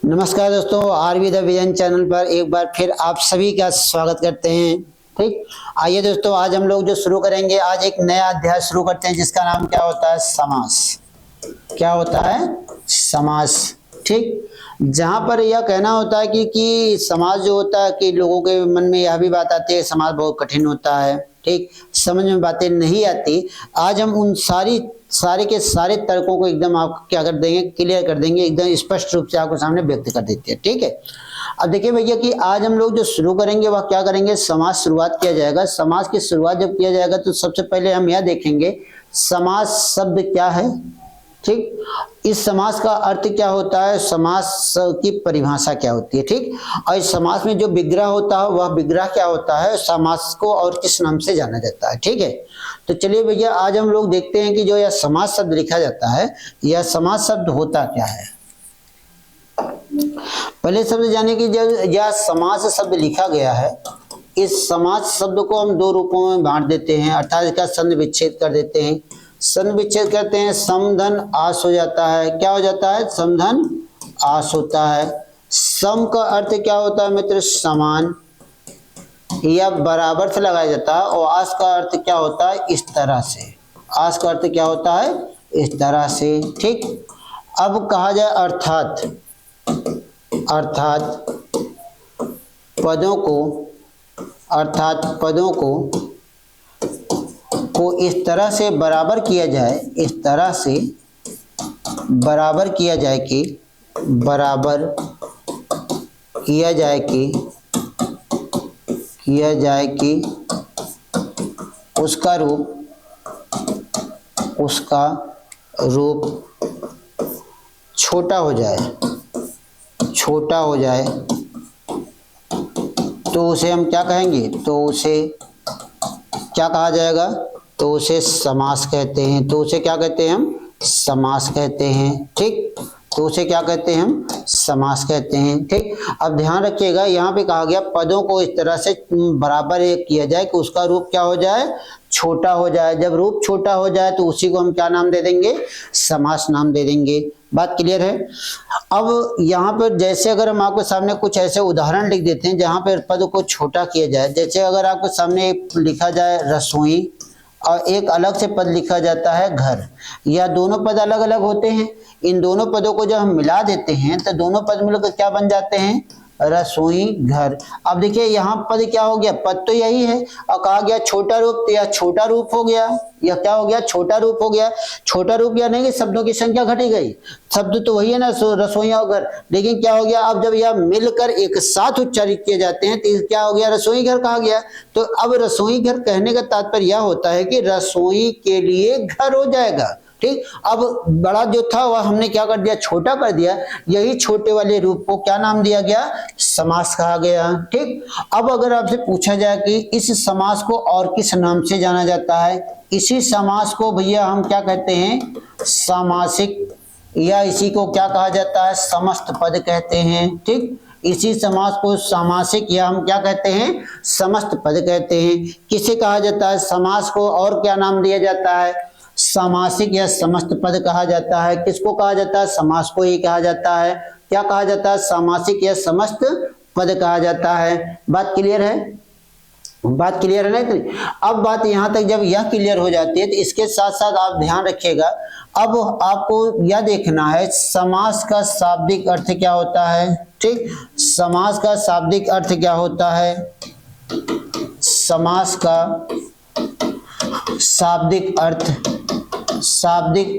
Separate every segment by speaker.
Speaker 1: नमस्कार दोस्तों, RV the vision channel पर एक बार फिर आप सभी का स्वागत करते हैं। ठीक, आइए दोस्तों, आज हम लोग जो शुरू करेंगे, आज एक नया अध्याय शुरू करते हैं जिसका नाम क्या होता है? समास। क्या होता है? समास। ठीक, जहां पर यह कहना होता है कि समास जो होता है कि लोगों के मन में यह भी बात आती है समास बहुत कठिन होता है। ठीक, समझ में बातें नहीं आती। आज हम उन सारे के सारे तर्कों को एकदम आप क्या कर देंगे, क्लियर कर देंगे, एकदम स्पष्ट रूप से आपको सामने व्यक्त कर देते हैं। ठीक है, अब देखिए भैया कि आज हम लोग जो शुरू करेंगे वह क्या करेंगे, समास शुरुआत किया जाएगा। समास की शुरुआत जब किया जाएगा तो सबसे पहले हम यह देखेंगे समास शब्द क्या है। ठीक, इस समास का अर्थ क्या होता है, समास की परिभाषा क्या होती है। ठीक, और इस समास में जो विग्रह होता है वह विग्रह क्या होता है, समास को और किस नाम से जाना जाता है। ठीक है, तो चलिए भैया आज हम लोग देखते हैं कि जो यह समास शब्द लिखा जाता है, यह समास शब्द होता क्या है। पहले शब्द जाने की जब यह समास शब्द लिखा गया है, इस समास शब्द को हम दो रूपों में बांट देते हैं, अर्थात इसका संधि विच्छेद कर देते हैं। संधि विच्छेद करते हैं, समधन आस हो जाता है। क्या हो जाता है? समधन आस होता है। सम का अर्थ क्या होता है मित्र? समान या बराबर से लगाया जाता है, और आस का अर्थ क्या होता है? इस तरह से। आस का अर्थ क्या होता है? इस तरह से। ठीक, अब कहा जाए अर्थात पदों को इस तरह से बराबर किया जाए, इस तरह से बराबर किया जाए कि उसका रूप छोटा हो जाए तो उसे हम क्या कहेंगे? तो उसे क्या कहा जाएगा? तो उसे समास कहते हैं। तो उसे क्या कहते हैं? हम समास कहते हैं। ठीक, तो उसे क्या कहते हैं? हम समास कहते हैं। ठीक, अब ध्यान रखिएगा, यहाँ पे कहा गया पदों को इस तरह से बराबर किया जाए कि उसका रूप क्या हो जाए? छोटा हो जाए। जब रूप छोटा हो जाए तो उसी को हम क्या नाम दे देंगे? समास नाम दे देंगे। बात क्लियर है? अब यहाँ पर जैसे अगर हम आपके सामने कुछ ऐसे उदाहरण लिख देते हैं जहाँ पर पद को छोटा किया जाए, जैसे अगर आपके सामने लिखा जाए रसोई और एक अलग से पद लिखा जाता है घर, या दोनों पद अलग अलग होते हैं, इन दोनों पदों को जब हम मिला देते हैं तो दोनों पद मिलकर क्या बन जाते हैं? रसोई घर। अब देखिए यहाँ पद क्या हो गया? पद तो यही है, और कहा गया छोटा रूप, तो यह छोटा रूप हो गया। यह क्या हो गया? छोटा रूप हो गया। छोटा रूप या नहीं कि शब्दों की संख्या घटी गई, शब्द तो वही है ना, रसोई और घर, लेकिन क्या हो गया? अब जब यह मिलकर एक साथ उच्चारित किए जाते हैं तो क्या हो गया? रसोई घर कहा गया। तो अब रसोई घर कहने का तात्पर्य यह होता है कि रसोई के लिए घर हो जाएगा। ठीक, अब बड़ा जो था वह हमने क्या कर दिया? छोटा कर दिया। यही छोटे वाले रूप को क्या नाम दिया गया? समास कहा गया। ठीक, अब अगर आपसे पूछा जाए कि इस समास को और किस नाम से जाना जाता है, इसी समास को भैया हम क्या कहते हैं? सामासिक, या इसी को क्या कहा जाता है? समस्त पद कहते हैं। ठीक, इसी समास को सामासिक या हम क्या कहते हैं? समस्त पद कहते हैं। किसे कहा जाता है? समास को और क्या नाम दिया जाता है? सामासिक या समस्त पद कहा जाता है। किसको कहा जाता है? समास को ही कहा जाता है। क्या कहा जाता है? सामासिक या समस्त पद कहा जाता है। बात क्लियर है? बात क्लियर है ना? अब बात यहां तक जब यह क्लियर हो जाती है तो इसके साथ साथ आप ध्यान रखिएगा, अब आपको यह देखना है समास का शाब्दिक अर्थ क्या होता है। ठीक, समास का शाब्दिक अर्थ क्या होता है? समास का शाब्दिक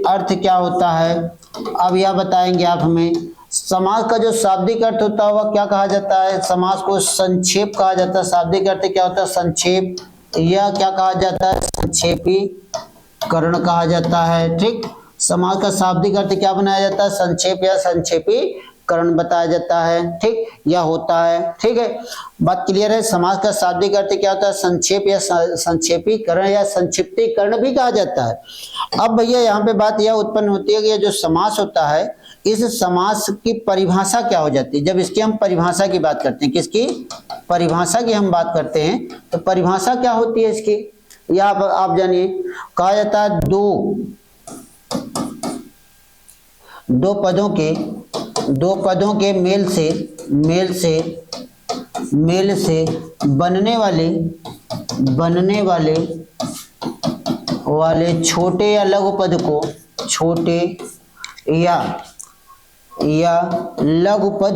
Speaker 1: अर्थ क्या होता है? अब यह बताएंगे आप हमें। समास का जो शाब्दिक अर्थ होता है वह क्या कहा जाता है? समास को संक्षेप कहा जाता है। शाब्दिक अर्थ क्या होता है? संक्षेप, या क्या कहा जाता है? संक्षेपीकरण कहा जाता है। ठीक, समास का शाब्दिक अर्थ क्या बनाया जाता है? संक्षेप या संक्षेपीकरण बताया जाता है। ठीक, यह होता है। ठीक है, बात क्लियर है? समास का शाब्दिक अर्थ क्या होता है? संक्षेप या संक्षेपीकरण या संक्षिप्तीकरण भी कहा जाता है। अब भैया यहाँ पे बात यह उत्पन्न होती है कि जो समास होता है, इस समास की परिभाषा क्या हो जाती है? जब इसकी हम परिभाषा की बात करते हैं, किसकी परिभाषा की हम बात करते हैं, तो परिभाषा क्या होती है इसकी? या आप जानिए, कहा जाता है दो पदों के दो पदों के मेल से बनने वाले छोटे या लघु पद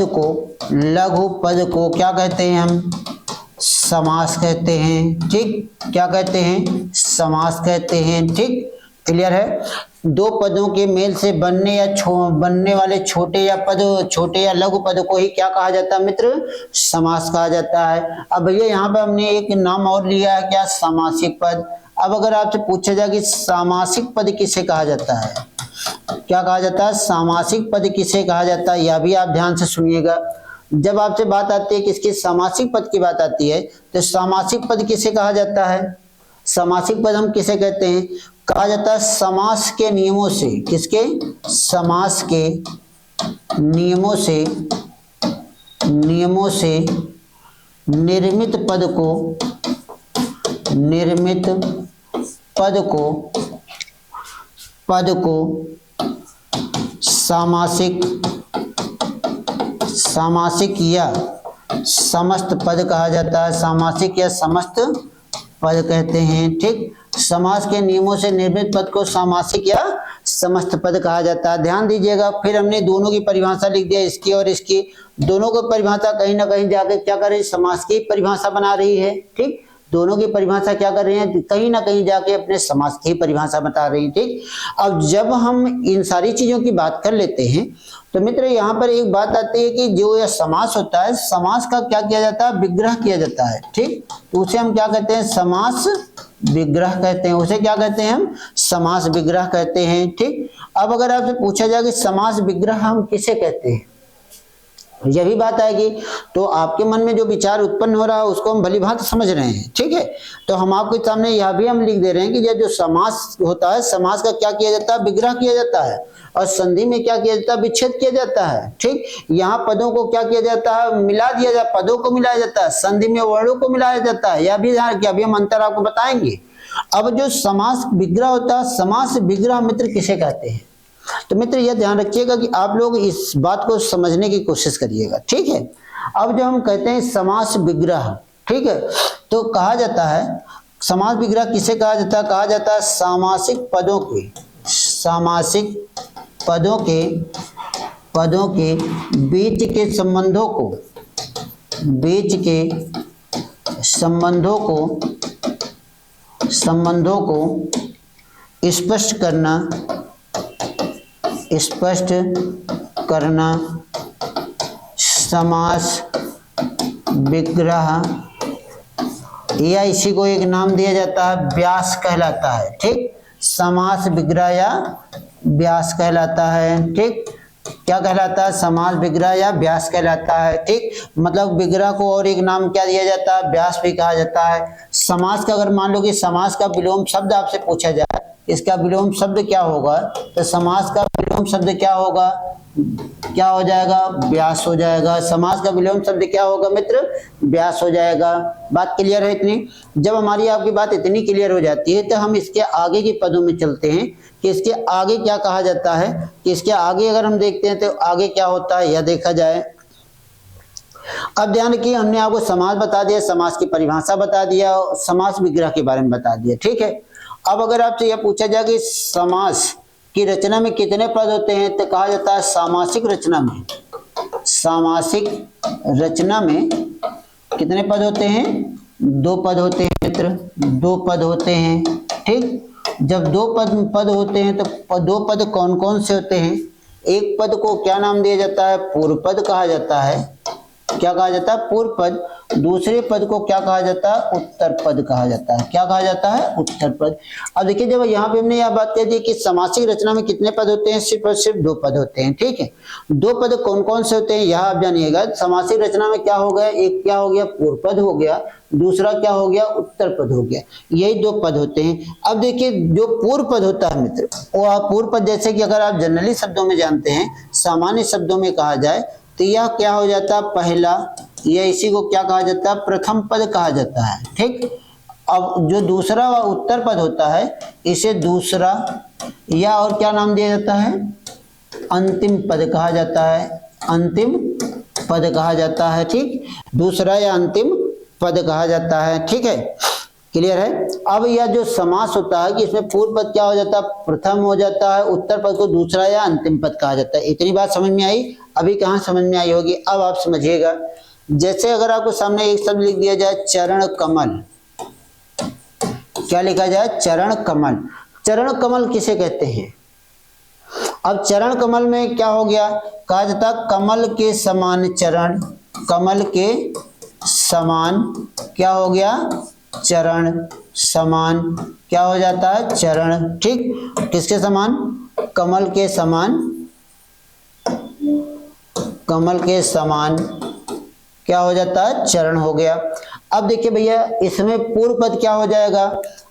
Speaker 1: को लघु पद को क्या कहते हैं हम? समास कहते हैं। ठीक, क्या कहते हैं? समास कहते हैं। ठीक, क्लियर है। दो पदों के मेल से बनने वाले छोटे या लघु पद को ही क्या कहा जाता है मित्र? समास कहा जाता है। अब भैया यहाँ पे हमने एक नाम और लिया है, क्या? समासिक पद। अब अगर आपसे पूछा जाए कि सामासिक पद किसे कहा जाता है, क्या कहा जाता है? सामासिक पद किसे कहा जाता है? यह भी आप ध्यान से सुनिएगा। जब आपसे बात आती है किसकी? सामासिक पद की बात आती है, तो सामासिक पद किसे कहा जाता है? सामासिक पद हम किसे कहते हैं? कहा जाता है समास के नियमों से। किसके? समास के नियमों से निर्मित पद को सामासिक या समस्त पद कहा जाता है। सामासिक या समस्त पद कहते हैं। ठीक, समास के नियमों से निर्मित पद को सामासिक या समस्त पद कहा जाता है। ध्यान दीजिएगा, फिर हमने दोनों की परिभाषा लिख दिया, इसकी और इसकी। दोनों को परिभाषा कहीं ना कहीं जाके क्या कर रही है? समास की परिभाषा बना रही है। ठीक, दोनों की परिभाषा क्या कर रही है? कहीं ना कहीं जाके अपने समास की परिभाषा बता रही है। ठीक, अब जब हम इन सारी चीजों की बात कर लेते हैं तो मित्र यहाँ पर एक बात आती है कि जो यह समास होता है, समास का क्या किया जाता है? विग्रह किया जाता है। ठीक, तो उसे हम क्या कहते हैं? समास विग्रह कहते हैं। उसे क्या कहते हैं हम? समास विग्रह कहते हैं। ठीक, अब अगर आपसे पूछा जाए कि समास विग्रह हम किसे कहते हैं, यह भी बात आएगी, तो आपके मन में जो विचार उत्पन्न हो रहा है उसको हम भली भांति समझ रहे हैं। ठीक है, तो हम आपके सामने यह भी हम लिख दे रहे हैं कि यह जो समास होता है, समास का क्या किया जाता है? विग्रह किया जाता है। और संधि में क्या किया जाता है? विच्छेद किया जाता है। ठीक, यहाँ पदों को क्या किया जाता है? मिला दिया जाता है, पदों को मिलाया जाता है, संधि में वर्णों को मिलाया जाता है। यह भी ध्यान रखिए, अभी हम अंतर आपको बताएंगे। अब जो समास विग्रह होता है, समास विग्रह मित्र किसे कहते हैं? तो मित्र यह ध्यान रखिएगा कि आप लोग इस बात को समझने की कोशिश करिएगा। ठीक है, अब जो हम कहते हैं समास विग्रह, ठीक है, तो कहा जाता है समास विग्रह किसे कहा जाता है? कहा जाता है सामासिक पदों के बीच के संबंधों को स्पष्ट करना समास विग्रह, या इसी को एक नाम दिया जाता है व्यास कहलाता है। ठीक, समास विग्रह या व्यास कहलाता है। ठीक, क्या कहलाता है? समास विग्रह या व्यास कहलाता है। ठीक, मतलब विग्रह को और एक नाम क्या दिया जाता है? व्यास भी कहा जाता है। समास का अगर मान लो कि समास का विलोम शब्द आपसे पूछा जाए, इसका विलोम शब्द क्या होगा, तो समास का विलोम शब्द क्या होगा? क्या हो जाएगा? व्यास हो जाएगा। समास का विलोम शब्द क्या होगा मित्र? व्यास हो जाएगा। बात क्लियर है इतनी? जब हमारी आपकी बात इतनी क्लियर हो जाती है तो हम इसके आगे के पदों में चलते हैं कि इसके आगे क्या कहा जाता है, कि इसके आगे अगर हम देखते हैं तो आगे क्या होता है यह देखा जाए। अब ध्यान रखिए, हमने आपको समास बता दिया, समास की परिभाषा बता दिया, समास विग्रह के बारे में बता दिया। ठीक है, अब अगर आपसे यह पूछा जाए कि समास की रचना में कितने पद होते हैं, तो कहा जाता है सामासिक रचना में कितने पद होते हैं? 2 पद होते हैं मित्र, 2 पद होते हैं। ठीक, जब 2 पद होते हैं तो 2 पद कौन कौन से होते हैं? एक पद को क्या नाम दिया जाता है? पूर्व पद कहा जाता है। क्या कहा जाता है? पूर्व पद। दूसरे पद को क्या कहा जाता है? उत्तर पद कहा जाता है। क्या कहा जाता है? उत्तर पद। अब देखिए, जब यहाँ पे हमने यह बात कह दी कि समासिक रचना में कितने पद होते हैं, सिर्फ और सिर्फ 2 पद होते हैं। ठीक है, 2 पद कौन कौन से होते हैं यह आप जानिएगा। समासिक रचना में क्या हो गया? एक क्या हो गया? पूर्व पद हो गया, दूसरा क्या हो गया? उत्तर पद हो गया। यही 2 पद होते हैं। अब देखिए, जो पूर्व पद होता है मित्र, वो पूर्व पद जैसे कि अगर आप जनरली शब्दों में जानते हैं, सामान्य शब्दों में कहा जाए तो यह क्या हो जाता है? पहला, या इसी को क्या कहा जाता है? प्रथम पद कहा जाता है। ठीक, अब जो दूसरा व उत्तर पद होता है इसे दूसरा या और क्या नाम दिया जाता है? अंतिम पद कहा जाता है। अंतिम पद कहा जाता है। ठीक, दूसरा या अंतिम पद कहा जाता है। ठीक है, क्लियर है। अब यह जो समास होता है कि इसमें पूर्व पद क्या हो जाता है, प्रथम हो जाता है, उत्तर पद को दूसरा या अंतिम पद कहा जाता है। इतनी बात समझ में आई? अभी कहाँ समझ में आई होगी, अब आप समझिएगा। जैसे अगर आपको सामने एक शब्द लिख दिया जाए चरण कमल, क्या लिखा जाए, चरण कमल। चरण कमल किसे कहते हैं? अब चरण कमल में क्या हो गया, कहा जाता कमल के समान चरण, कमल के समान क्या हो गया, चरण, समान क्या हो जाता है, चरण। ठीक, किसके समान, कमल के समान, कमल के समान क्या हो जाता है, चरण हो गया। अब देखिए भैया इसमें पूर्व पद क्या हो जाएगा,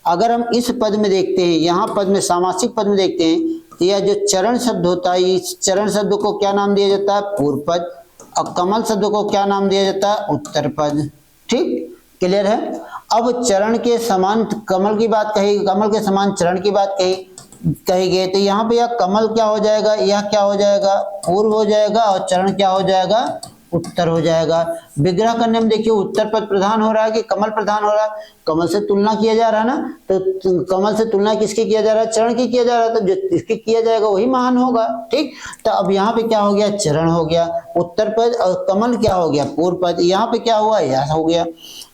Speaker 1: अगर हम इस पद में देखते हैं, यहाँ पद में सामासिक पद में देखते हैं तो यह जो चरण शब्द होता है, इस चरण शब्द को क्या नाम दिया जाता है, पूर्व पद, और कमल शब्द को क्या नाम दिया जाता है, उत्तर पद। ठीक, क्लियर है। अब चरण के समान कमल की बात कही, कमल के समान चरण की बात कही गई, तो यहाँ पे यह कमल क्या हो जाएगा, यह क्या हो जाएगा, पूर्व हो जाएगा, और चरण क्या हो जाएगा, उत्तर हो जाएगा। विग्रह करने में देखिए उत्तर पद प्रधान हो रहा है कि कमल प्रधान हो रहा है, कमल से तुलना किया जा रहा है ना, तो कमल से तुलना किसकी किया जा रहा है, चरण की किया जा रहा है, तो जो इसकी किया जाएगा वही महान होगा। ठीक, तो अब यहाँ पे क्या हो गया, चरण हो गया, उत्तर पद, और कमल क्या हो गया, पूर्व पद, यहाँ पे क्या हुआ, यह हो गया।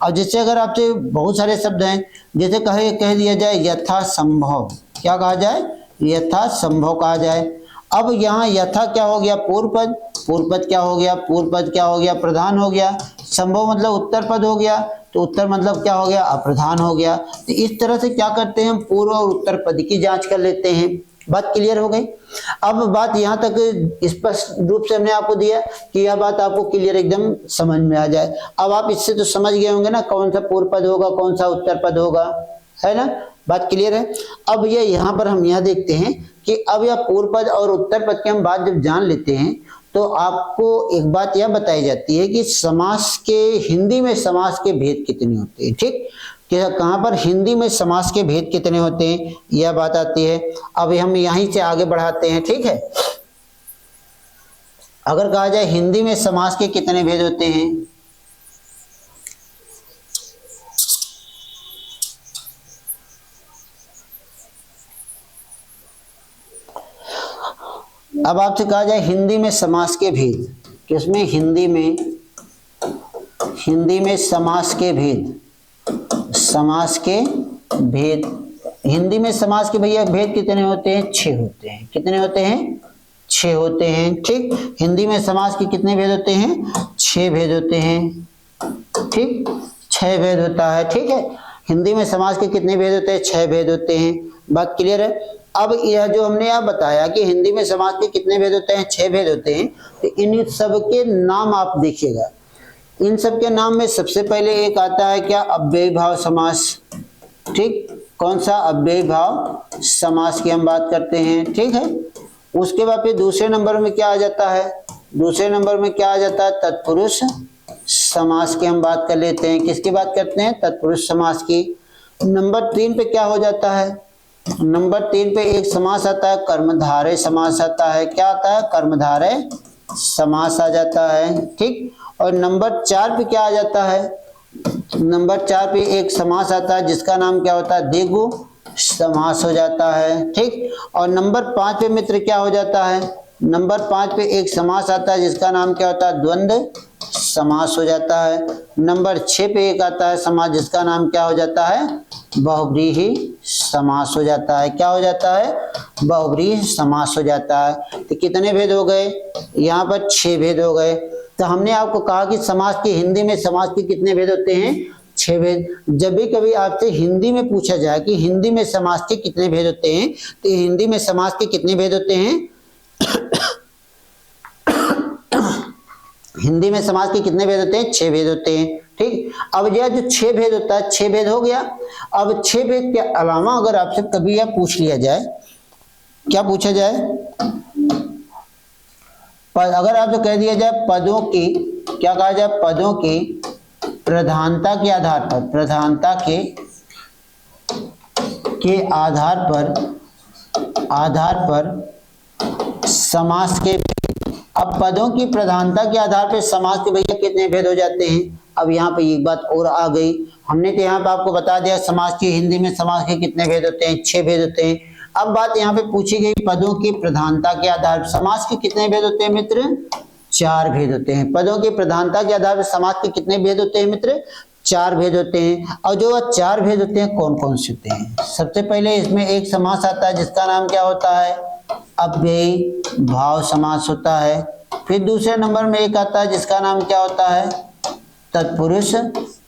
Speaker 1: अब जैसे अगर आपसे बहुत सारे शब्द हैं, जैसे कह दिया जाए यथा संभव, क्या कहा जाए, यथा संभव कहा जाए। अब यहाँ यथा क्या हो गया, पूर्व पद, पूर्व पद क्या हो गया, पूर्व पद क्या हो गया, प्रधान हो गया, संभव मतलब उत्तर पद हो गया, तो उत्तर मतलब क्या हो गया, अप्रधान हो गया। तो इस तरह से क्या करते हैं, पूर्व और उत्तर पद की जांच कर लेते हैं। बात क्लियर हो गई। अब बात यहाँ तक स्पष्ट रूप से हमने आपको दिया कि यह बात आपको क्लियर एकदम समझ में आ जाए। अब आप इससे तो समझ गए होंगे ना कौन सा पूर्व पद होगा, कौन सा उत्तर पद होगा, है ना, बात क्लियर है। अब ये यहाँ पर हम यह देखते हैं कि अब यह पूर्व पद और उत्तर पद की हम बात जब जान लेते हैं तो आपको एक बात यह बताई जाती है कि समास के, हिंदी में समास के भेद कितने होते हैं। ठीक, कि कहाँ पर हिंदी में समास के भेद कितने होते हैं, यह बात आती है। अब हम यहीं से आगे बढ़ाते हैं। ठीक है, अगर कहा जाए हिंदी में समास के कितने भेद होते हैं, अब आपसे कहा जाए हिंदी में समास के भेद, किसमें, हिंदी में समास के भेद, समास के भेद, हिंदी में समास के भैया भेद कितने होते हैं, 6 होते हैं। कितने होते हैं, 6 होते हैं। ठीक, हिंदी में समास के कितने भेद होते हैं, 6 भेद होते हैं। ठीक, 6 भेद होता है। ठीक है, हिंदी में समास के कितने भेद होते हैं, 6 भेद होते हैं। बात क्लियर है। अब यह जो हमने यह बताया कि हिंदी में समास के कितने भेद होते हैं, 6 भेद होते हैं, तो इन सब के नाम आप देखिएगा। इन सब के नाम में सबसे पहले एक आता है क्या, अव्ययी भाव समास। ठीक, कौन सा, अव्ययी भाव समास की हम बात करते हैं। ठीक है, उसके बाद फिर दूसरे नंबर में क्या आ जाता है, दूसरे नंबर में क्या आ जाता है, तत्पुरुष समास की हम बात कर लेते हैं। किसकी बात करते हैं, तत्पुरुष समास की। नंबर 3 पे क्या हो जाता है, नंबर 3 पे एक समास आता है, कर्मधारय समास आता है। क्या आता है, कर्मधारय समास आ जाता है। ठीक, और नंबर 4 पे क्या आ जाता है, नंबर 4 पे एक समास आता है जिसका नाम क्या होता है, द्विगु समास हो जाता है। ठीक, और नंबर 5 पे मित्र क्या हो जाता है, नंबर 5 पे एक समास आता है जिसका नाम क्या होता है, द्वंद्व समास हो जाता है। नंबर 6 पे एक आता है समास जिसका नाम क्या हो जाता है, बहुव्रीहि समास हो जाता है। क्या हो जाता है, बहुव्रीहि समास हो जाता है। तो कितने भेद हो गए, यहाँ पर 6 भेद हो गए। तो हमने आपको कहा कि समास की, हिंदी में समास के कितने भेद होते हैं, 6 भेद। जब भी कभी आपसे हिंदी में पूछा जाए कि हिंदी में समास के कितने भेद होते हैं, तो हिंदी में समास के कितने भेद होते हैं, हिंदी में समास के कितने भेद होते हैं, 6 भेद होते हैं। ठीक, अब यह जो 6 भेद होता है, 6 भेद हो गया। अब 6 भेद के अलावा अगर आपसे कभी यह पूछ लिया जाए, क्या पूछा जाए, अगर आपसे कह दिया जाए पदों की, क्या कहा जाए, पदों की प्रधानता के आधार पर, प्रधानता के आधार पर समास के, अब पदों की प्रधानता के आधार पर समास के भैया कितने भेद हो जाते हैं। अब यहाँ पे एक बात और आ गई, हमने तो यहाँ पे आपको बता दिया समास की, हिंदी में समास के कितने भेद होते हैं, 6 भेद होते हैं। अब बात यहाँ पे पूछी गई पदों की प्रधानता के आधार पर समास के कितने भेद होते हैं मित्र, 4 भेद होते हैं। पदों की प्रधानता के आधार पर समास के कितने भेद होते हैं मित्र, 4 भेद होते हैं। और जो 4 भेद होते हैं कौन कौन से होते हैं। सबसे पहले इसमें एक समास आता है जिसका नाम क्या होता है, अव्ययी भाव समास होता है। फिर दूसरे नंबर में एक आता है जिसका नाम क्या होता है, तत्पुरुष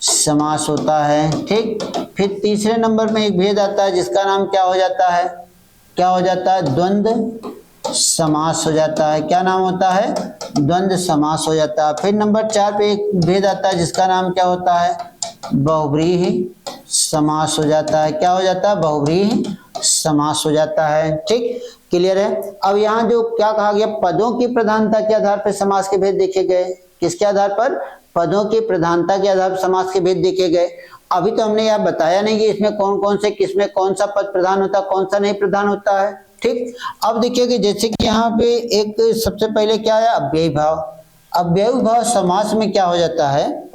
Speaker 1: समास होता है, ठीक। फिर तीसरे नंबर में एक भेद आता है जिसका नाम क्या हो जाता है, द्वंद्व समास हो जाता है। क्या नाम होता है, द्वंद्व समास हो जाता है। फिर नंबर 4 पे एक भेद आता है जिसका नाम क्या होता है, बहुव्रीहि समास हो जाता है। क्या हो जाता है, बहुव्रीहि समास हो जाता है, ठीक। क्लियर है। अब यहाँ जो क्या कहा गया, पदों की प्रधानता के आधार पर समास के भेद देखे गए। किसके आधार पर, पदों की प्रधानता के आधार पर समास के भेद देखे गए। अभी तो हमने यह बताया नहीं कि इसमें कौन कौन से, किसमें कौन सा पद प्रधान होता है, कौन सा नहीं प्रधान होता है, ठीक। अब देखिए कि जैसे कि यहाँ पे एक सबसे पहले क्या है, अव्ययी भाव। अव्ययी भाव समास में क्या हो जाता है,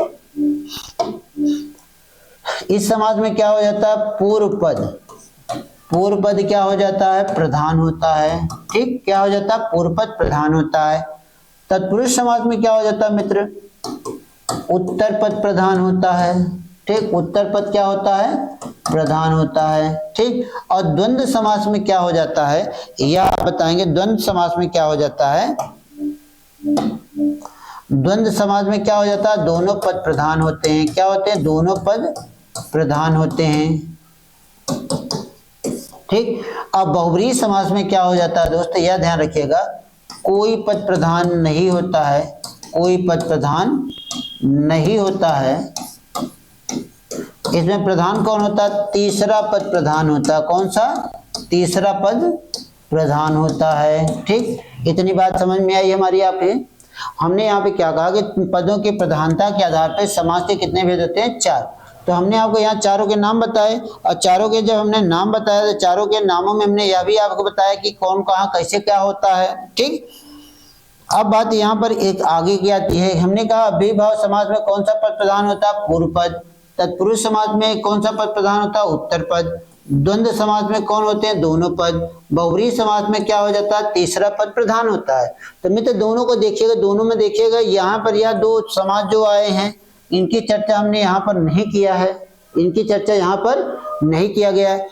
Speaker 1: इस समास में क्या हो जाता है, पूर्व पद क्या हो जाता है, प्रधान होता है, ठीक। क्या हो जाता है, पूर्व पद प्रधान होता है। तत्पुरुष समास में क्या हो जाता है मित्र, उत्तर पद प्रधान होता है, ठीक। उत्तर पद क्या होता है, प्रधान होता है, ठीक। और द्वंद्व समास में क्या हो जाता है, यह आप बताएंगे। द्वंद्व समास में क्या हो जाता है, द्वंद्व समास में क्या हो जाता है, दोनों पद प्रधान होते हैं। क्या होते हैं, दोनों पद प्रधान होते हैं, ठीक। अब बहुव्रीहि समास में क्या हो जाता है दोस्तों, यह ध्यान रखिएगा, कोई पद प्रधान नहीं होता है, कोई पद प्रधान नहीं होता है। इसमें प्रधान कौन होता है, तीसरा पद प्रधान होता है। कौन सा, तीसरा पद प्रधान होता है, ठीक। इतनी बात समझ में आई हमारी। हमने यहाँ पे क्या कहा कि पदों की प्रधानता के आधार पर समास के कितने भेद होते हैं, 4। तो हमने आपको यहाँ चारों के नाम बताए, और चारों के जब हमने नाम बताया तो चारों के नामों में हमने यह भी आपको बताया कि कौन कहाँ कैसे क्या होता है, ठीक। अब बात यहाँ पर एक आगे की आती है। हमने कहा अव्ययी भाव समास में कौन सा पद प्रधान होता है, पूर्व पद। तत्पुरुष समास में कौन सा पद प्रधान होता है, उत्तर पद। द्वंद्व समास में कौन होते हैं, दोनों पद। बहुव्रीहि समास में क्या हो जाता है, तीसरा पद प्रधान होता है। तो मित्र दोनों को देखिएगा, दोनों में देखिएगा, यहाँ पर यह 2 समास जो आए हैं इनकी चर्चा हमने यहाँ पर नहीं किया है, इनकी चर्चा यहाँ पर नहीं किया गया है।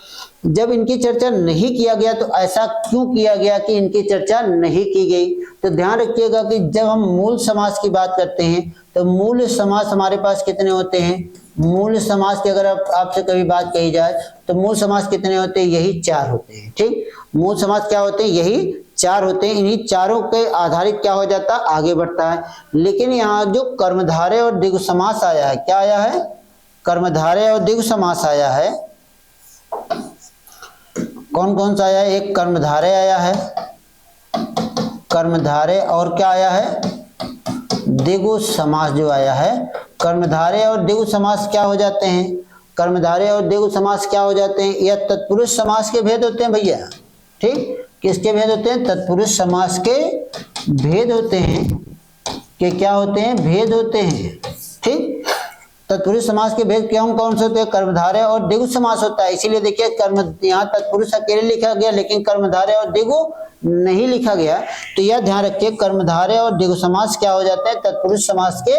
Speaker 1: जब इनकी चर्चा नहीं किया गया तो ऐसा क्यों किया गया कि इनकी चर्चा नहीं की गई। तो ध्यान रखिएगा कि जब हम मूल समास की बात करते हैं तो मूल समास हमारे पास कितने होते हैं, मूल समास की अगर आपसे कभी बात कही जाए तो मूल समास कितने होते हैं, यही 4 होते हैं, ठीक। मूल समास क्या होते हैं, यही 4 होते हैं। इन्हीं चारों के आधारित क्या हो जाता है, आगे बढ़ता है। लेकिन यहाँ जो कर्मधारय और द्विगु समास आया है, क्या आया है, कर्मधारय और द्विगु समास आया है। कौन कौन सा आया है, एक कर्मधारय आया है, कर्मधारय, और क्या आया है, द्विगु समास जो आया है। कर्मधारय और द्विगु समास क्या हो जाते हैं, कर्मधारय और द्विगु समास क्या हो जाते हैं, यह तत्पुरुष समास के भेद होते हैं भैया, ठीक। किसके भेद होते हैं, तत्पुरुष समास के भेद होते हैं, कि क्या होते हैं, भेद होते हैं, ठीक। तत्पुरुष समास के भेद कौन कौन से होते हैं, कर्मधारय और द्विगु समास होता है। इसीलिए देखिए कर्म यहाँ तत्पुरुष अकेले लिखा गया लेकिन कर्मधारय और द्विगु नहीं लिखा गया। तो यह ध्यान रखिए कर्मधारय और द्विगु समास क्या हो जाता है, तत्पुरुष समास के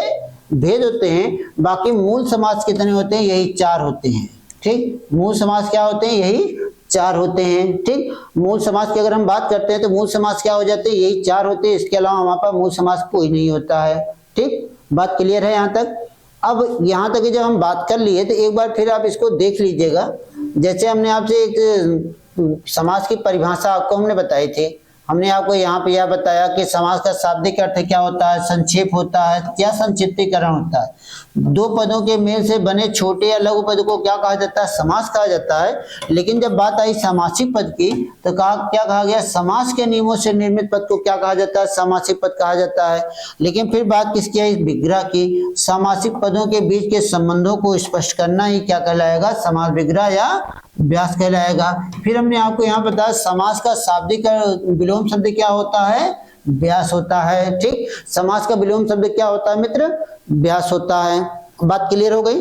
Speaker 1: भेद होते हैं। बाकी मूल समास कितने होते हैं, यही 4 होते हैं, ठीक। मूल समास क्या होते हैं, यही 4 होते हैं, ठीक। मूल समास की अगर हम बात करते हैं तो मूल समास क्या हो जाते हैं, यही 4 होते हैं। इसके अलावा हमारे पास मूल समास कोई नहीं होता है, ठीक। बात क्लियर है यहाँ तक। अब यहाँ तक जब हम बात कर लिए तो एक बार फिर आप इसको देख लीजिएगा। जैसे हमने आपसे एक समास की परिभाषा आपको हमने बताई थी, हमने आपको यहाँ पे यह बताया कि समास का शाब्दिक अर्थ क्या होता है, संक्षेप होता है, क्या संक्षिप्तीकरण होता है। 2 पदों के मेल से बने छोटे या लघु पद को क्या कहा जाता है, समास कहा जाता है। लेकिन जब बात आई सामासिक पद की तो क्या कहा गया, समास के नियमों से निर्मित पद को क्या कहा जाता है, सामासिक पद कहा जाता है। लेकिन फिर बात किसकी है, विग्रह की। सामासिक पदों के बीच के संबंधों को स्पष्ट करना ही क्या कहलाएगा, समास विग्रह या व्यास कहलाएगा। फिर हमने आपको यहाँ बताया समास का शाब्दिक विलोम शब्द क्या होता है, व्यास होता है। ठीक, समास का विलोम शब्द क्या होता है मित्र? व्यास होता है। बात क्लियर हो गई?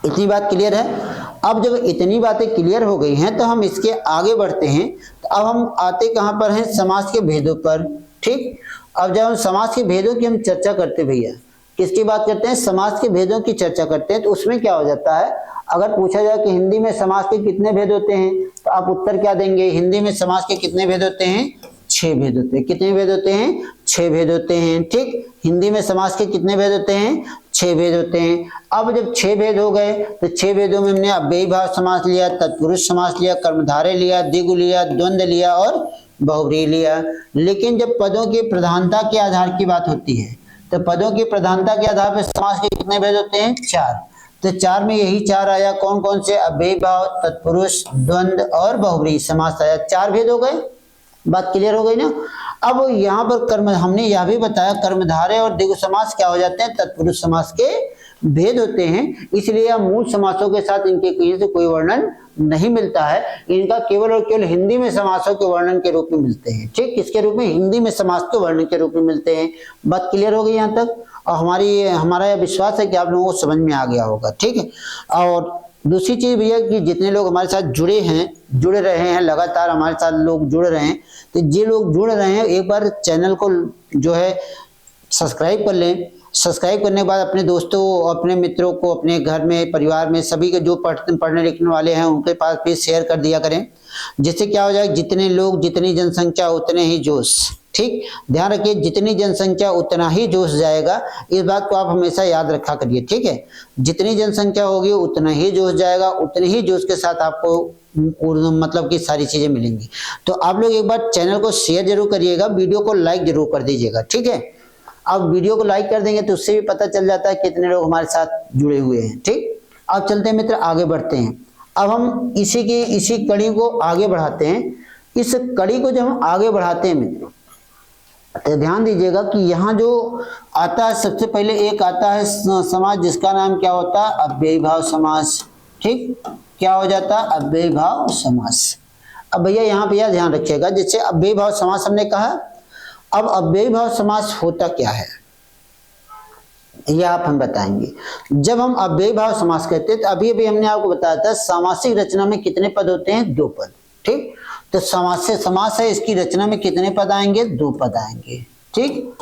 Speaker 1: इतनी बात क्लियर है। अब जब इतनी बातें क्लियर हो गई हैं तो हम इसके आगे बढ़ते हैं। तो अब हम आते कहाँ पर हैं? समास के भेदों पर। ठीक, अब जब हम समास के भेदों की हम चर्चा करते हैं भैया, किसकी बात करते हैं? समास के भेदों की चर्चा करते हैं। तो उसमें क्या हो जाता है, अगर पूछा जाए कि हिंदी में समास के कितने भेद होते हैं, तो आप उत्तर क्या देंगे? हिंदी में समास के कितने भेद होते हैं? 6 भेद होते हैं। कितने भेद होते हैं? 6 भेद होते हैं। ठीक, हिंदी में समास के कितने भेद होते हैं? 6 भेद होते हैं। अब जब 6 भेद हो गए तो 6 भेदों में हमने अव्ययी भाव समास लिया, तत्पुरुष समास लिया, कर्मधारय लिया, द्विगु लिया, द्वंद्व लिया और बहुव्रीहि लिया। लेकिन जब पदों की प्रधानता के आधार की बात होती है, तो पदों की प्रधानता के आधार पर समास के कितने भेद होते हैं? 4। तो 4 में यही 4 आया। कौन कौन से? अव्ययी भाव, तत्पुरुष, द्वंद्व और बहुव्रीहि समास आया। 4 भेद हो गए। बात क्लियर हो गई ना? अब यहाँ पर कर्म, हमने यह भी बताया कर्मधारय और द्विगु समास क्या हो जाते हैं? तत्पुरुष समास के भेद होते हैं। इसलिए यह मूल समासों के साथ इनके कहीं से कोई वर्णन नहीं मिलता है। इनका केवल और केवल हिंदी में समासों के वर्णन के रूप में मिलते हैं। ठीक, किसके रूप में? हिंदी में समास के वर्णन के रूप में मिलते हैं। बात क्लियर हो गई यहाँ तक? और हमारा यह विश्वास है कि आप लोगों को समझ में आ गया होगा। ठीक है, और दूसरी चीज भैया कि जितने लोग हमारे साथ जुड़ रहे हैं, लगातार हमारे साथ लोग जुड़ रहे हैं, तो जे लोग जुड़ रहे हैं एक बार चैनल को जो है सब्सक्राइब कर लें। सब्सक्राइब करने के बाद अपने दोस्तों, अपने मित्रों को, अपने घर में, परिवार में सभी के जो पढ़ने लिखने वाले हैं उनके पास भी शेयर कर दिया करें। जिससे क्या हो जाए, जितने लोग, जितनी जनसंख्या उतने ही जोश। ठीक, ध्यान रखिए, जितनी जनसंख्या उतना ही जोश जाएगा। इस बात को आप हमेशा याद रखा करिए। ठीक है, जितनी जनसंख्या होगी उतना ही जोश जाएगा, उतने ही जोश के साथ आपको मतलब कि सारी चीजें मिलेंगी। तो आप लोग एक बार चैनल को शेयर जरूर करिएगा, वीडियो को लाइक जरूर कर दीजिएगा। ठीक है, आप वीडियो को लाइक कर देंगे तो उससे भी पता चल जाता है कितने लोग हमारे साथ जुड़े हुए हैं। ठीक, अब चलते हैं मित्र, आगे बढ़ते हैं। अब हम इसी कड़ी को आगे बढ़ाते हैं। इस कड़ी को जब हम आगे बढ़ाते हैं मित्र, तो ध्यान दीजिएगा कि यहाँ जो आता है, सबसे पहले एक आता है समास जिसका नाम क्या होता है? अव्ययी भाव समास। ठीक, क्या हो जाता है? अव्ययी भाव समास। अब भैया यहाँ पे ध्यान रखिएगा, जैसे अव्ययी भाव समास हमने कहा। अब अव्ययी भाव समास होता क्या है यह आप हम बताएंगे। जब हम अव्ययी भाव समास कहते हैं तो अभी हमने आपको बताया था सामासिक रचना में कितने पद होते हैं? 2 पद। ठीक, तो समास है, इसकी रचना में कितने पद आएंगे? 2 पद आएंगे। ठीक,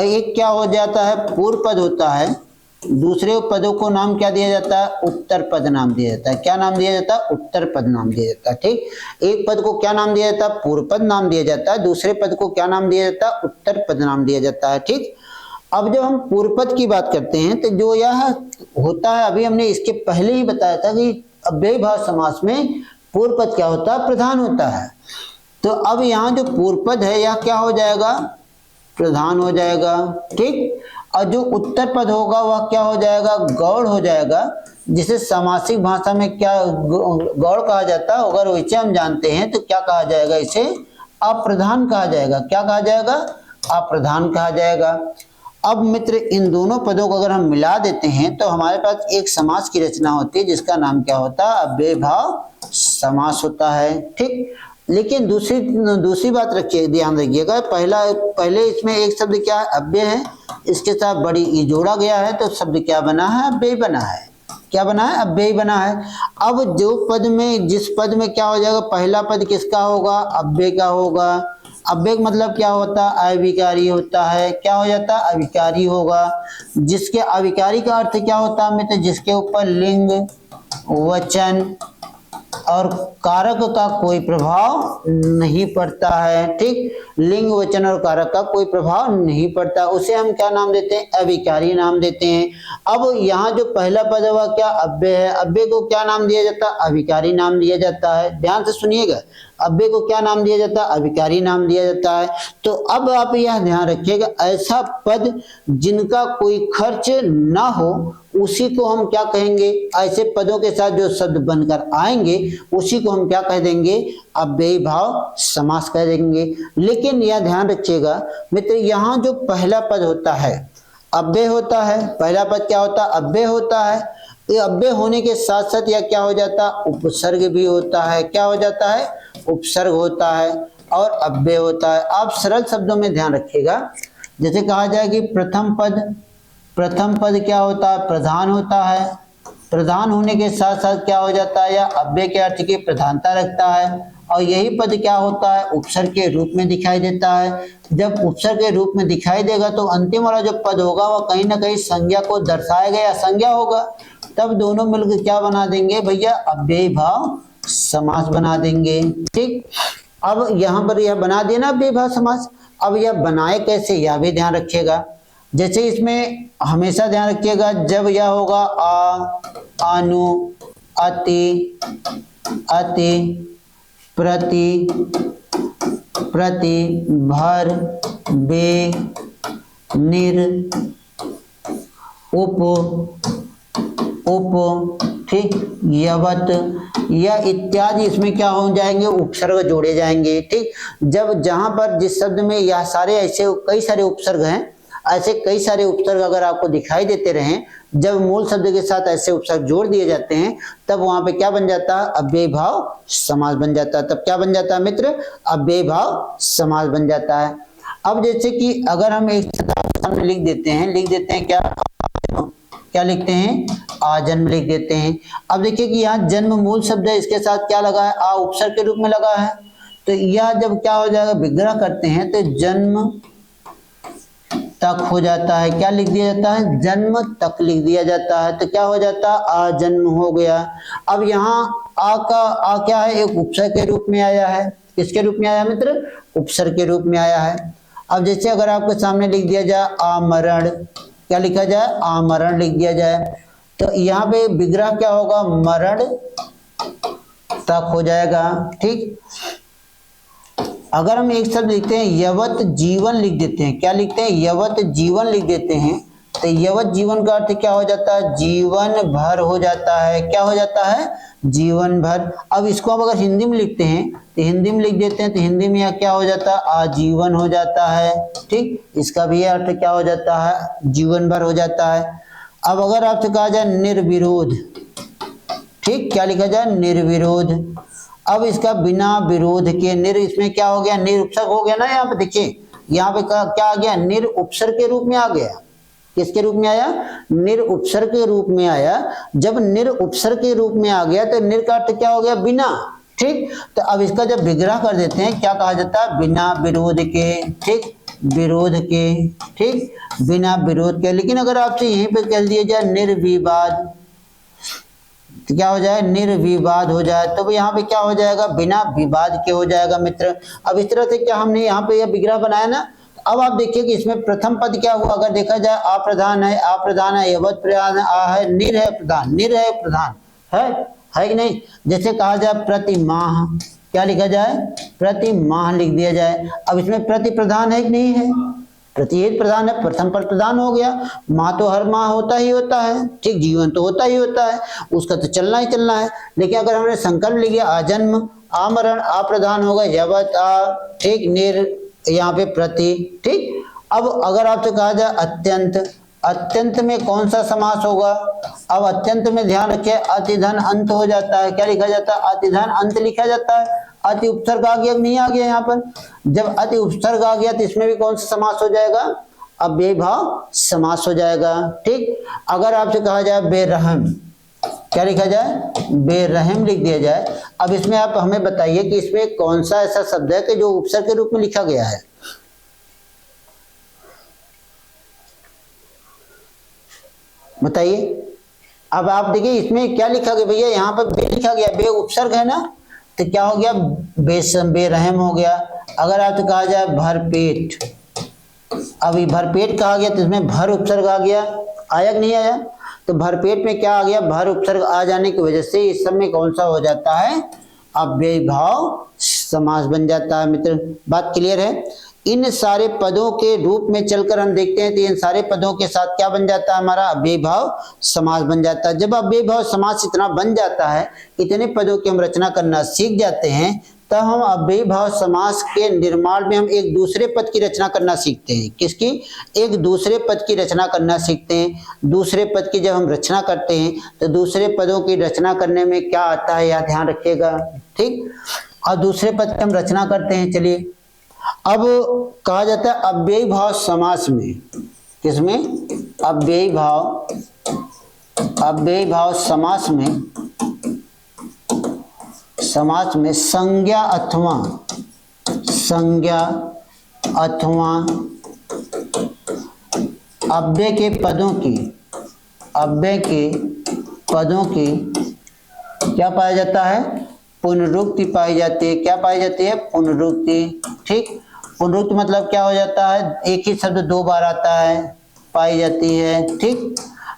Speaker 1: एक क्या हो जाता है? पूर्व पद होता है। दूसरे पदों को नाम क्या दिया जाता है? उत्तर पद नाम दिया जाता है। क्या नाम दिया जाता है? उत्तर पद नाम दिया जाता है। ठीक, एक पद को क्या नाम दिया जाता है? पूर्व पद नाम दिया जाता है। दूसरे पद को क्या नाम दिया जाता है? उत्तर पद नाम दिया जाता है। ठीक, अब जब हम पूर्व पद की बात करते हैं तो जो यह होता है, अभी हमने इसके पहले ही बताया था कि अव्ययी भाव समास में पूर्व पद क्या होता है? प्रधान होता है। तो अब यहाँ जो पूर्व पद है यह क्या हो जाएगा? प्रधान हो जाएगा। ठीक, और जो उत्तर पद होगा वह क्या हो जाएगा? गौड़ हो जाएगा, जिसे सामासिक भाषा में क्या गौड़ कहा जाता है। अगर वैसे हम जानते हैं तो क्या कहा जाएगा? इसे अप्रधान कहा जाएगा। क्या कहा जाएगा? अप्रधान कहा जाएगा। अब मित्र, इन दोनों पदों को अगर हम मिला देते हैं तो हमारे पास एक समास की रचना होती है जिसका नाम क्या होता है? अव्ययी भाव समास होता है। ठीक, लेकिन दूसरी बात रखिए, ध्यान रखिएगा, पहले इसमें एक शब्द क्या है? अव्यय है, इसके साथ बड़ी ई जोड़ा गया है तो शब्द क्या बना है? अव्ययी बना है। क्या बना है? अव्ययी बना है। अब जो पद में, जिस पद में क्या हो जाएगा? पहला पद किसका होगा? अव्यय का होगा। अव्यय मतलब क्या होता है? अविकारी होता है। क्या हो जाता है? अविकारी होगा। जिसके अविकारी का अर्थ क्या होता है मित्र? जिसके ऊपर लिंग, वचन और कारक का कोई प्रभाव नहीं पड़ता है। ठीक, लिंग, वचन और कारक का कोई प्रभाव नहीं पड़ता, उसे हम क्या नाम देते हैं? अविकारी नाम देते हैं। अब यहाँ जो पहला पद हुआ क्या? अव्यय है। अव्यय को क्या नाम दिया जाता है? अविकारी नाम दिया जाता है। ध्यान से सुनिएगा, अव्यय को क्या नाम दिया जाता है? अविकारी नाम दिया जाता है। तो अब आप यह ध्यान रखिएगा, ऐसा पद जिनका कोई खर्च ना हो उसी को हम क्या कहेंगे? ऐसे पदों के साथ जो शब्द बनकर आएंगे उसी को हम क्या कह देंगे? अव्ययी भाव समास कह देंगे। लेकिन यह ध्यान रखिएगा मित्र, यहाँ जो पहला पद होता है अव्यय होता है। पहला पद क्या होता है? अव्यय होता है। ये अव्यय होने के साथ साथ यह क्या हो जाता है? उपसर्ग भी होता है। क्या हो जाता है? उपसर्ग होता है। और अव्यय होता है। आप सरल शब्दों में ध्यान रखिएगा, जैसे कहा जाए कि प्रथम पद क्या होता है, प्रधान होता है। प्रधान होने के साथ साथ क्या हो जाता है, या अव्यय के अर्थ की प्रधानता रखता है। और यही पद क्या होता है, उपसर्ग के रूप में दिखाई देता है। जब उपसर्ग के रूप में दिखाई देगा तो अंतिम वाला जो पद होगा वह कहीं ना कहीं संज्ञा को दर्शाएगा या संज्ञा होगा, तब दोनों मिलकर क्या बना देंगे भैया, अव्ययी भाव समास बना देंगे। ठीक, अब यहाँ पर यह बना दिया ना अव्ययी भाव समास। अब यह बनाए कैसे, यह भी ध्यान रखिएगा। जैसे इसमें हमेशा ध्यान रखिएगा, जब यह होगा आ, अनु, अति, अति, प्रति, प्रति, भर, बे, निर, उप, उप, ठीक, यवत, या इत्यादि, इसमें क्या हो जाएंगे, उपसर्ग जोड़े जाएंगे। ठीक, जब जहां पर जिस शब्द में यह सारे ऐसे कई सारे उपसर्ग हैं, ऐसे कई सारे उपसर्ग अगर आपको दिखाई देते रहें, जब मूल शब्द के साथ ऐसे उपसर्ग जोड़ दिए जाते हैं तब वहां पे क्या बन जाता है, अव्ययी भाव समास बन जाता है। तब क्या बन जाता है मित्र, अव्ययी भाव समास बन जाता है। अब जैसे कि अगर हम एक सामने लिख देते हैं क्या लिखते हैं, आजन्म लिख देते हैं। अब देखिए कि यहाँ जन्म मूल शब्द है, इसके साथ क्या लगा है, आ उपसर्ग के रूप में लगा है। तो यह जब क्या हो जाएगा, विग्रह करते हैं तो जन्म तक हो जाता है। क्या लिख दिया जाता है, जन्म तक लिख दिया जाता है। तो क्या हो जाता है, आजन्म हो गया। अब यहाँ आ का आ क्या है, एक उपसर्ग के रूप में आया है। किसके रूप में आया मित्र, उपसर्ग के रूप में आया है। अब जैसे अगर आपके सामने लिख दिया जाए आमरण, क्या लिखा जाए, आमरण लिख दिया जाए, तो यहाँ पे विग्रह क्या होगा, मरण तक हो जाएगा। ठीक, अगर हम एक शब्द लिखते हैं यवत जीवन लिख देते हैं, क्या लिखते हैं, यवत जीवन लिख देते हैं, तो यवत जीवन का अर्थ क्या हो जाता है, जीवन भर हो जाता है। क्या हो जाता है, जीवन भर। अब इसको हम अगर हिंदी में लिखते हैं तो हिंदी में लिख देते हैं, तो हिंदी में क्या हो जाता है, आजीवन हो जाता है। ठीक, इसका भी अर्थ क्या हो जाता है, जीवन भर हो जाता है। अब अगर आपसे कहा जाए निर्विरोध, ठीक, क्या लिखा जाए, निर्विरोध। अब इसका बिना विरोध के, निर इसमें क्या हो गया, निर उपसर्ग हो गया ना। यहाँ पे देखिए, यहाँ पे क्या आ गया, निर उपसर्ग के रूप में आ गया। किसके रूप में आया, निर उपसर्ग के रूप में आया। जब निर उपसर्ग के रूप में आ गया तो निर का अर्थ क्या हो गया, बिना। ठीक, तो अब इसका जब विग्रह कर देते हैं क्या कहा जाता है, बिना विरोध के। ठीक, विरोध के, ठीक, बिना विरोध के। लेकिन अगर आपसे यहीं पे कह दिया जाए निर्विवाद, तो क्या हो जाए, निर्विवाद हो जाए। तो यहाँ पे क्या हो जाएगा, बिना विवाद के हो जाएगा मित्र। अब इस तरह से क्या हमने यहाँ पे यह विग्रह बनाया ना। अब आप देखिए कि इसमें प्रथम पद क्या हुआ, अगर देखा जाए अप्रधान है, अप्रधान है, यवत प्रधान है, आ है, निर है प्रधान, निर है प्रधान है कि नहीं। जैसे कहा जाए प्रति माह, क्या लिखा जाए, प्रति माह लिख दिया जाए। अब इसमें प्रति प्रधान है कि नहीं है, प्रतिहेत प्रधान है, प्रथम पर प्रधान हो गया। माह तो हर माह होता ही होता है, ठीक, जीवन तो होता ही होता है, उसका तो चलना ही चलना है। लेकिन अगर हमने संकल्प लिख लिया आजन्म, आमरण, अप्रधान होगा, यवत, ठीक, निर, यहाँ पे प्रति। ठीक, अब अगर आपसे कहा जाए अत्यंत, अत्यंत में कौन सा समास होगा। अब अत्यंत में ध्यान रखिए अतिधन अंत हो जाता है। क्या लिखा जाता है, अतिधन अंत लिखा जाता है। अति उपसर्ग आ गया, नहीं आ गया यहाँ पर। जब अति उपसर्ग आ गया तो इसमें भी कौन सा समास हो जाएगा, अव्ययी भाव समास हो जाएगा। ठीक, अगर आपसे कहा जाए बेरहम, क्या लिखा जाए, बेरहम लिख दिया जाए। अब इसमें आप हमें बताइए कि इसमें कौन सा ऐसा शब्द है कि जो उपसर्ग के रूप में लिखा गया है। बताइए। अब आप देखिए इसमें क्या लिखा गया भैया, यहाँ पर बे लिखा गया, बे उपसर्ग है ना, तो क्या हो गया, बेरहम हो गया। अगर आपसे कहा जाए भरपेट, अभी भरपेट कहा गया तो इसमें भर उपसर्ग आ गया, आया कि नहीं आया। तो भरपेट में क्या आ गया, भर उपसर्ग आ जाने की वजह से इस सब में कौन सा हो जाता है, अव्ययी भाव समास बन जाता है। मित्र बात क्लियर है। इन सारे पदों के रूप में चलकर हम देखते हैं तो इन सारे पदों के साथ क्या बन जाता है, हमारा अव्ययी भाव समास बन जाता है। जब अव्ययी भाव समास इतना बन जाता है, इतने पदों की हम रचना करना सीख जाते हैं, तब हम अव्ययी भाव समास के निर्माण में हम एक दूसरे पद की रचना करना सीखते हैं। किसकी, एक दूसरे पद की रचना करना सीखते हैं। दूसरे पद की जब हम रचना करते हैं तो दूसरे पदों की रचना करने में क्या आता है, यह ध्यान रखिएगा। ठीक, और दूसरे पद की हम रचना करते हैं। चलिए, अब कहा जाता है अव्ययी भाव समास में, किसमें? अव्ययी भाव समास में संज्ञा अथवा अव्यय के पदों की क्या पाया जाता है? पुनरुक्ति पाई जाती है। क्या पाई जाती है? पुनरुक्ति। ठीक, पुनरुक्ति मतलब क्या हो जाता है? एक ही शब्द दो बार आता है, पाई जाती है। ठीक,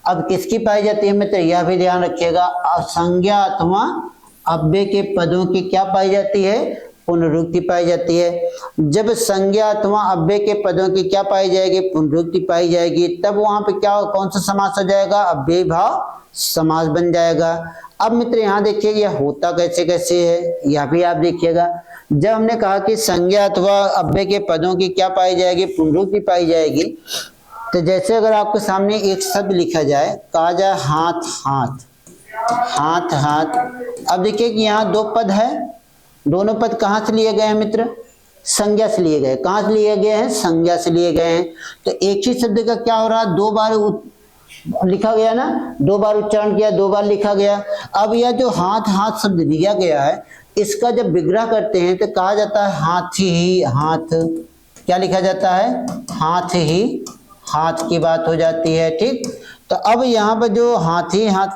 Speaker 1: अब किसकी पाई जाती है मित्र? यह भी ध्यान रखिएगा, संज्ञा अथवा अव्यय के पदों की क्या पाई जाती है? पुनरुक्ति पाई जाती है। जब संज्ञा अथवा अव्यय के पदों की क्या पाई जाएगी? पुनरुक्ति पाई जाएगी, तब वहां पे क्या, कौन सा समास हो जाएगा? अव्ययी भाव समास बन जाएगा। अब मित्र यहाँ देखिए यह होता कैसे है, यह भी आप देखिएगा। जब हमने कहा कि संज्ञा अथवा अव्यय के पदों की क्या पाई जाएगी? पुनरुक्ति पाई जाएगी। तो जैसे अगर आपके सामने एक शब्द लिखा जाए, कहा जाए हाथ। अब देखिए कि यहाँ दो पद है, दोनों पद कहाँ से लिए गए हैं मित्र? संज्ञा से लिए गए। कहाँ से लिए गए हैं? संज्ञा से लिए गए हैं। तो एक ही शब्द का क्या हो रहा है? दो बार लिखा गया ना, दो बार उच्चारण किया, दो बार लिखा गया। अब यह जो हाथ शब्द दिया गया है, इसका जब विग्रह करते हैं तो कहा जाता है हाथ। क्या लिखा जाता है? हाथ की बात हो जाती है। ठीक, तो अब यहाँ पर जो हाथ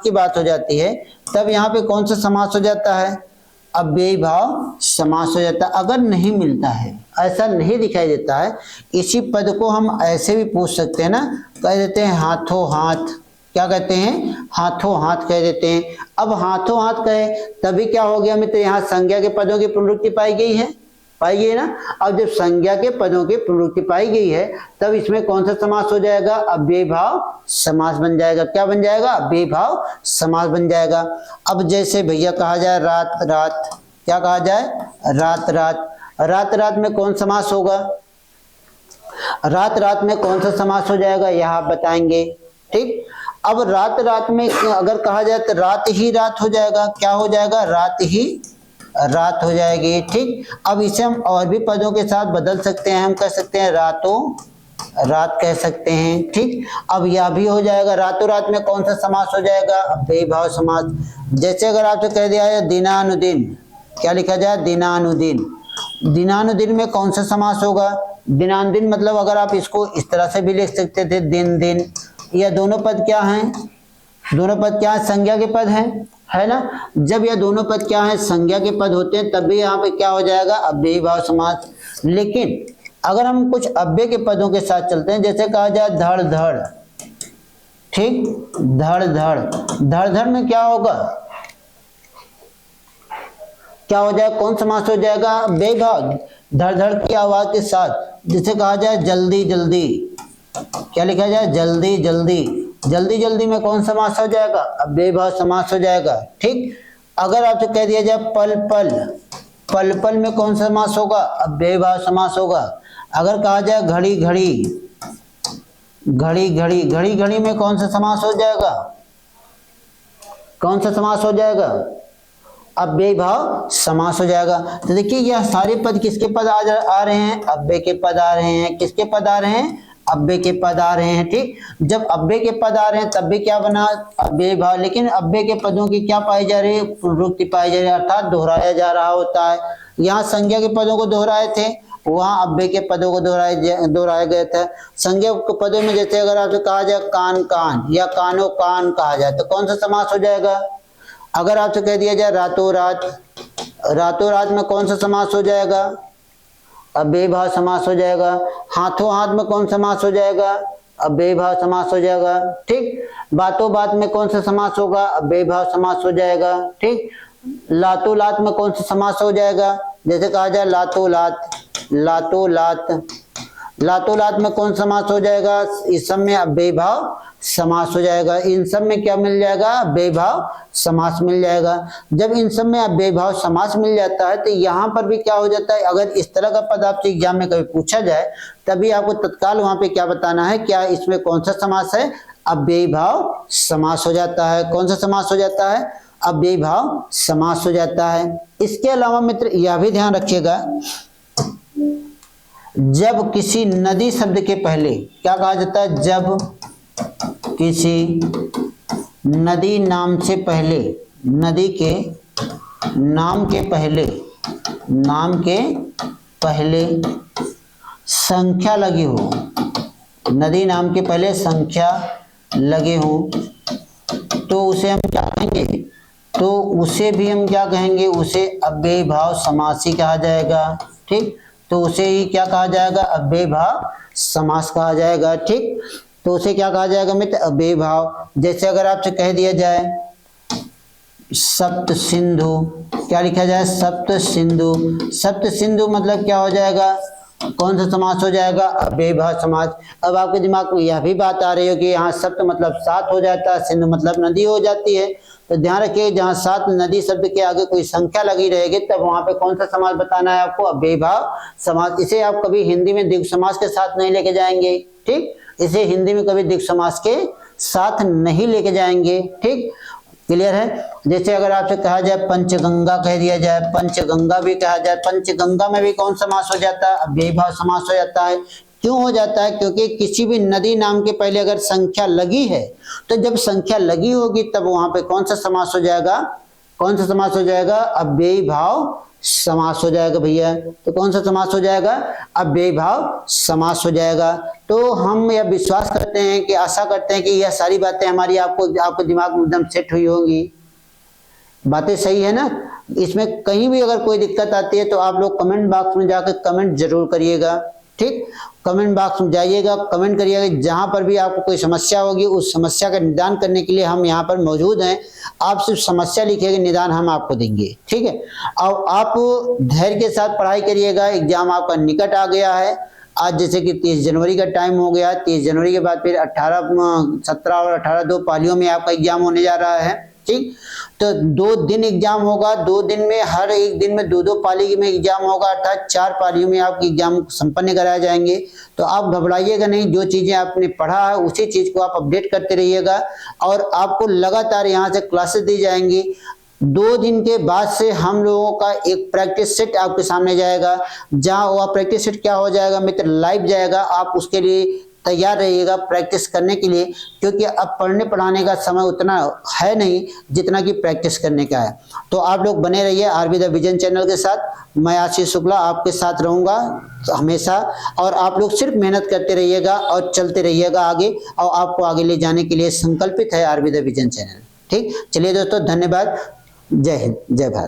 Speaker 1: की बात हो जाती है, तब यहाँ पे कौन सा समास हो जाता है? अव्ययी भाव समास हो जाता है। अगर नहीं मिलता है, ऐसा नहीं दिखाई देता है, इसी पद को हम ऐसे भी पूछ सकते हैं ना, कह देते हैं हाथों हाथ। क्या कहते हैं? हाथों हाथ कह देते हैं। अब हाथों हाथ कहे तभी क्या हो गया मित्र? यहाँ संज्ञा के पदों की पुनरुक्ति पाई गई है ना। अब जब संज्ञा के पदों की पुनरुक्ति पाई गई है, तब इसमें कौन सा समास हो जाएगा? अव्ययी भाव समास बन जाएगा। क्या बन जाएगा? अव्ययी भाव समास बन जाएगा। अब जैसे भैया कहा जाए रात, क्या कहा जाए? रात में कौन समास होगा? रात में कौन सा समास हो जाएगा? यह आप बताएंगे। ठीक, अब रात में अगर कहा जाए तो रात हो जाएगा। क्या हो जाएगा? रात हो जाएगी। ठीक, अब इसे हम और भी पदों के साथ बदल सकते हैं। हम कह सकते हैं रात कह सकते हैं। ठीक, अब यह भी हो जाएगा। रात में कौन सा समास हो जाएगा? अव्ययी भाव समास। जैसे अगर आपसे कह दिया है दिनानुदिन, क्या लिखा जाए? दिनानुदिन में कौन सा समास होगा? दिनानुदिन मतलब अगर आप इसको इस तरह से भी लिख सकते थे, दिन। यह दोनों पद क्या हैं? संज्ञा के पद हैं, है ना। जब यह दोनों पद क्या हैं? संज्ञा के पद होते हैं, तब भी यहाँ पे क्या हो जाएगा? अव्ययी भाव समास। लेकिन अगर हम कुछ अव्यय के पदों के साथ चलते हैं, जैसे कहा जाए धड़, ठीक, धड़ में क्या होगा? क्या हो जाएगा? कौन समास हो जाएगा? अव्ययी भाव। धड़ की आवाज के साथ। जैसे कहा जाए जल्दी, क्या लिखा जाए? जल्दी में कौन समास हो जाएगा? अव्ययी भाव समास हो जाएगा। ठीक, अगर आपसे कह दिया जाए पल में कौन सा समास होगा? अव्ययी भाव समास होगा। अगर कहा जाए घड़ी में कौन सा समास हो जाएगा? अव्ययी भाव समास हो जाएगा। तो देखिए यह सारे पद किसके पद आ रहे हैं? अव्यय के पद आ रहे हैं। किसके पद आ रहे हैं? अव्यय के पद आ रहे हैं। ठीक, जब अव्यय के पद आ रहे हैं तब भी क्या बना? अव्ययी भाव। लेकिन अव्यय के पदों की क्या पाई जा रही है? पुनरुक्ति पाई जा रही है, अर्थात दोहराया जा रहा होता है। यहाँ संज्ञा के पदों को दोहराए थे, वहां अव्यय के पदों को दोहराया गया था। संज्ञा के पदों में जैसे अगर आपसे कहा जाए कान या कानो कान कहा जाए, तो कौन सा समास हो जाएगा? अगर आपसे कह दिया जाए रातों रात में कौन सा समास हो जाएगा? अव्ययी भाव समास हो जाएगा। हाथों हाथ में कौन समास हो जाएगा? अव्ययी भाव समास हो जाएगा। ठीक, बातों बात में कौन सा समास होगा? अव्ययी भाव समास हो जाएगा। ठीक, लातों लात में कौन सा समास हो जाएगा? जैसे कहा जाए लातों लात में कौन समास हो जाएगा? इस सब में अव्ययी भाव समास हो जाएगा। इन सब में क्या मिल जाएगा? अव्ययी भाव समास मिल जाएगा। जब इन सब में अव्ययी भाव समास मिल जाता है तो यहाँ पर भी क्या हो जाता है? अगर इस तरह का पद आपसे एग्जाम में कभी पूछा जाए, तभी आपको तत्काल वहां पे क्या बताना है? क्या इसमें कौन सा समास है? अव्ययी भाव समास हो जाता है। कौन सा समास हो जाता है? अव्ययी भाव समास हो जाता है। इसके अलावा मित्र यह भी ध्यान रखिएगा, जब किसी नदी शब्द के पहले क्या कहा जाता है, जब किसी नदी नाम से पहले, नदी के नाम के पहले संख्या लगी हो, नदी नाम के पहले संख्या लगे हो, तो उसे हम क्या कहेंगे, तो उसे भी हम क्या कहेंगे, उसे अव्ययी भाव समासी कहा जाएगा। ठीक, तो उसे ही क्या कहा जाएगा, अव्ययी भाव समास कहा जाएगा। ठीक, तो उसे क्या कहा जाएगा मित्र, अव्ययी भाव। जैसे अगर आपसे कह दिया जाए सप्त सिंधु, क्या लिखा जाए, सप्त सिंधु। सप्त सिंधु मतलब क्या हो जाएगा, कौन सा समास हो जाएगा, अव्ययी भाव समास। अब आपके दिमाग में यह भी बात आ रही हो कि यहाँ सप्त मतलब 7 हो जाता है, सिंधु मतलब नदी हो जाती है। तो ध्यान रखिए, जहाँ 7 नदी शब्द के आगे कोई संख्या लगी रहेगी तब वहां पे कौन सा समास बताना है आपको, अव्ययी भाव समास। इसे आप कभी हिंदी में द्विगु समास के साथ नहीं लेके जाएंगे। ठीक, इसे हिंदी में कभी द्विगु समास के साथ नहीं लेके जाएंगे। ठीक, क्लियर है। जैसे अगर आपसे कहा जाए पंचगंगा कह दिया जाए, पंचगंगा भी कहा जाए, पंचगंगा में भी कौन समास हो जाता है, अव्ययी भाव समास हो जाता है। क्यों हो जाता है, क्योंकि किसी भी नदी नाम के पहले अगर संख्या लगी है, तो जब संख्या लगी होगी तब वहां पे कौन सा समास हो जाएगा, कौन सा समास हो जाएगा, अव्ययी भाव समास हो जाएगा भैया। तो कौन सा समास हो जाएगा, अव्ययी भाव समास हो जाएगा। तो हम यह विश्वास करते हैं कि, आशा करते हैं कि यह सारी बातें हमारी आपको दिमाग में एकदम सेट हुई होंगी। बातें सही है ना। इसमें कहीं भी अगर कोई दिक्कत आती है तो आप लोग कमेंट बॉक्स में जाकर कमेंट जरूर करिएगा। ठीक, कमेंट बॉक्स में जाइएगा, कमेंट करिएगा। जहां पर भी आपको कोई समस्या होगी उस समस्या का निदान करने के लिए हम यहाँ पर मौजूद हैं। आप सिर्फ समस्या लिखिएगा, निदान हम आपको देंगे। ठीक है, और आप धैर्य के साथ पढ़ाई करिएगा। एग्जाम आपका निकट आ गया है। आज जैसे कि 30 जनवरी का टाइम हो गया, 30 जनवरी के बाद फिर 17 और 18 2 पालियों में आपका एग्जाम होने जा रहा है। ठीक, तो 2 दिन एग्जाम होगा, 2 दिन में हर एक दिन में 2-2 पाली में एग्जाम होगा, अर्थात 4 पालियों में आपके एग्जाम संपन्न कराए जाएंगे। तो आप घबराइएगा नहीं, जो चीजें आपने पढ़ा है उसी चीज को आप अपडेट करते रहिएगा और आपको लगातार यहाँ से क्लासेस दी जाएंगी। 2 दिन के बाद से हम लोगों का एक प्रैक्टिस सेट आपके सामने जाएगा, जहाँ वह प्रैक्टिस सेट क्या हो जाएगा मित्र, लाइव जाएगा। आप उसके लिए तैयार रहिएगा प्रैक्टिस करने के लिए, क्योंकि अब पढ़ने पढ़ाने का समय उतना है नहीं जितना कि प्रैक्टिस करने का है। तो आप लोग बने रहिए आरबी द विजन चैनल के साथ। मैं आशीष शुक्ला आपके साथ रहूंगा हमेशा, और आप लोग सिर्फ मेहनत करते रहिएगा और चलते रहिएगा आगे, और आपको आगे ले जाने के लिए संकल्पित है आरबी द विजन चैनल। ठीक, चलिए दोस्तों, धन्यवाद। जय हिंद, जय भारत।